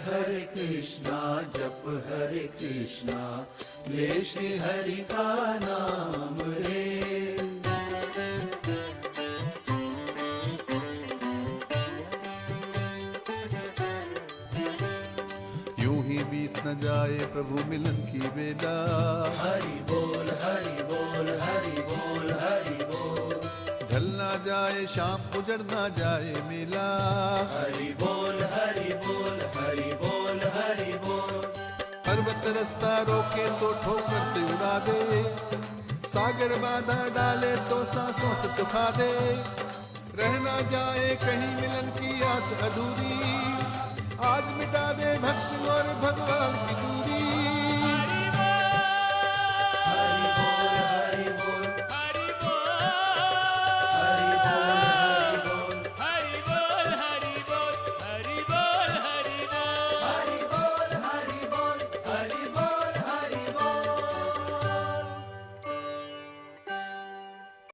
हरे कृष्णा जप हरे कृष्णा ले श्री हरि का नाम रे। यूं ही बीत न जाए प्रभु मिलन की बेला। हरि बोल हरि बोल हरि बोल हरि बोल। ढल ना जाए शाम उजड़ ना जाए मेला। हरि बोल हरि बोल हरि बोल हरि बोल। पर्वत रास्ता रोके तो ठोकर से उड़ा दे, सागर बाधा डाले तो सांसों से सुखा दे। रह ना जाए कहीं मिलन की आस अधूरी,